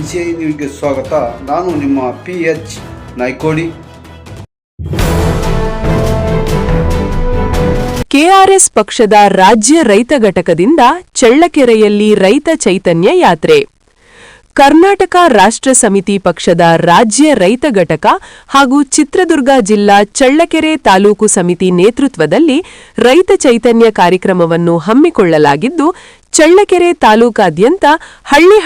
NCI ನ್ಯೂಸ್ಗೆ ಸ್ವಾಗತ. ನಾನು ನಿಮ್ಮ PH ನಾಯ್ಕೋಡಿ. ಕೆಆರ್ಎಸ್ ಪಕ್ಷದ ರಾಜ್ಯ ರೈತ ಘಟಕದಿಂದ ಚಳ್ಳಕೆರೆಯಲ್ಲಿ ರೈತ ಚೈತನ್ಯ ಯಾತ್ರೆ. ಕರ್ನಾಟಕ ರಾಷ್ಟ್ರ ಸಮಿತಿ ಪಕ್ಷದ ರಾಜ್ಯ ರೈತ ಘಟಕ ಹಾಗೂ ಚಿತ್ರದುರ್ಗ ಜಿಲ್ಲಾ ಚಳ್ಳಕೆರೆ ತಾಲೂಕು ಸಮಿತಿ ನೇತೃತ್ವದಲ್ಲಿ ರೈತ ಚೈತನ್ಯ ಕಾರ್ಯಕ್ರಮವನ್ನು ಹಮ್ಮಿಕೊಳ್ಳಲಾಗಿದ್ದು, ಚಳ್ಳಕೆರೆ ತಾಲೂಕಾದ್ಯಂತ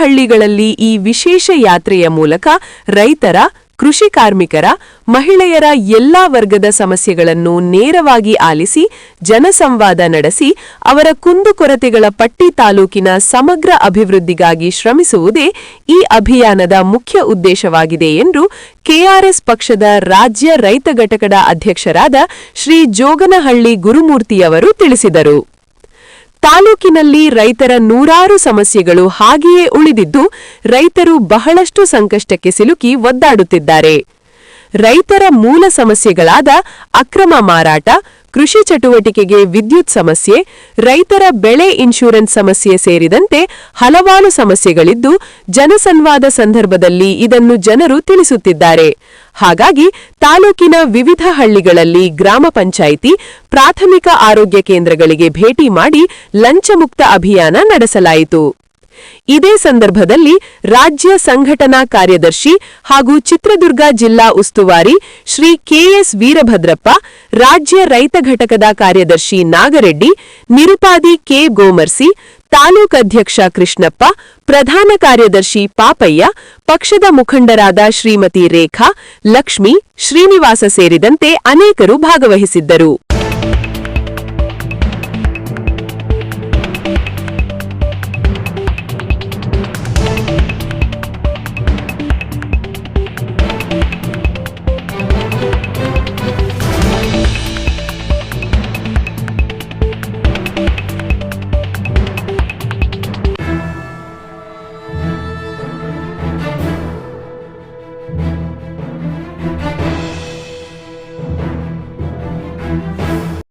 ಹಳ್ಳಿಗಳಲ್ಲಿ ಈ ವಿಶೇಷ ಯಾತ್ರೆಯ ಮೂಲಕ ರೈತರ, ಕೃಷಿ ಕಾರ್ಮಿಕರ, ಮಹಿಳೆಯರ ಎಲ್ಲಾ ವರ್ಗದ ಸಮಸ್ಯೆಗಳನ್ನು ನೇರವಾಗಿ ಆಲಿಸಿ ಜನಸಂವಾದ ನಡೆಸಿ ಅವರ ಕುಂದುಕೊರತೆಗಳ ಪಟ್ಟಿ ತಾಲೂಕಿನ ಸಮಗ್ರ ಅಭಿವೃದ್ಧಿಗಾಗಿ ಶ್ರಮಿಸುವುದೇ ಈ ಅಭಿಯಾನದ ಮುಖ್ಯ ಉದ್ದೇಶವಾಗಿದೆ ಎಂದು ಕೆಆರ್ಎಸ್ ಪಕ್ಷದ ರಾಜ್ಯ ರೈತ ಘಟಕದ ಅಧ್ಯಕ್ಷರಾದ ಶ್ರೀ ಜೋಗನಹಳ್ಳಿ ಗುರುಮೂರ್ತಿಯವರು ತಿಳಿಸಿದರು. ತಾಲೂಕಿನಲ್ಲಿ ರೈತರ ನೂರಾರು ಸಮಸ್ಯೆಗಳು ಹಾಗೆಯೇ ಉಳಿದಿದ್ದು, ರೈತರು ಬಹಳಷ್ಟು ಸಂಕಷ್ಟಕ್ಕೆ ಸಿಲುಕಿ ಒದ್ದಾಡುತ್ತಿದ್ದಾರೆ. ರೈತರ ಮೂಲ ಸಮಸ್ಯೆಗಳಾದ ಅಕ್ರಮ ಮಾರಾಟ, ಕೃಷಿ ಚಟುವಟಿಕೆಗೆ ವಿದ್ಯುತ್ ಸಮಸ್ಯೆ, ರೈತರ ಬೆಳೆ ಇನ್ಶೂರೆನ್ಸ್ ಸಮಸ್ಯೆ ಸೇರಿದಂತೆ ಹಲವಾರು ಸಮಸ್ಯೆಗಳಿದ್ದು, ಜನಸಂವಾದ ಸಂದರ್ಭದಲ್ಲಿ ಇದನ್ನು ಜನರು ತಿಳಿಸುತ್ತಿದ್ದಾರೆ. ಹಾಗಾಗಿ ತಾಲೂಕಿನ ವಿವಿಧ ಹಳ್ಳಿಗಳಲ್ಲಿ ಗ್ರಾಮ ಪಂಚಾಯಿತಿ, ಪ್ರಾಥಮಿಕ ಆರೋಗ್ಯ ಕೇಂದ್ರಗಳಿಗೆ ಭೇಟಿ ಮಾಡಿ ಲಂಚಮುಕ್ತ ಅಭಿಯಾನ ನಡೆಸಲಾಯಿತು. ಇದೇ ಸಂದರ್ಭದಲ್ಲಿ ರಾಜ್ಯ ಸಂಘಟನಾ ಕಾರ್ಯದರ್ಶಿ ಹಾಗೂ ಚಿತ್ರದುರ್ಗ ಜಿಲ್ಲಾ ಉಸ್ತುವಾರಿ ಶ್ರೀ ಕೆಎಸ್ ವೀರಭದ್ರಪ್ಪ, ರಾಜ್ಯ ರೈತ ಘಟಕದ ಕಾರ್ಯದರ್ಶಿ ನಾಗರೆಡ್ಡಿ, ನಿರುಪಾದಿ ಕೆ ಗೋಮರ್ಸಿ, ತಾಲೂಕಾಧ್ಯಕ್ಷ ಕೃಷ್ಣಪ್ಪ, ಪ್ರಧಾನ ಕಾರ್ಯದರ್ಶಿ ಪಾಪಯ್ಯ, ಪಕ್ಷದ ಮುಖಂಡರಾದ ಶ್ರೀಮತಿ ರೇಖಾ, ಲಕ್ಷ್ಮಿ, ಶ್ರೀನಿವಾಸ ಸೇರಿದಂತೆ ಅನೇಕರು ಭಾಗವಹಿಸಿದ್ದರು.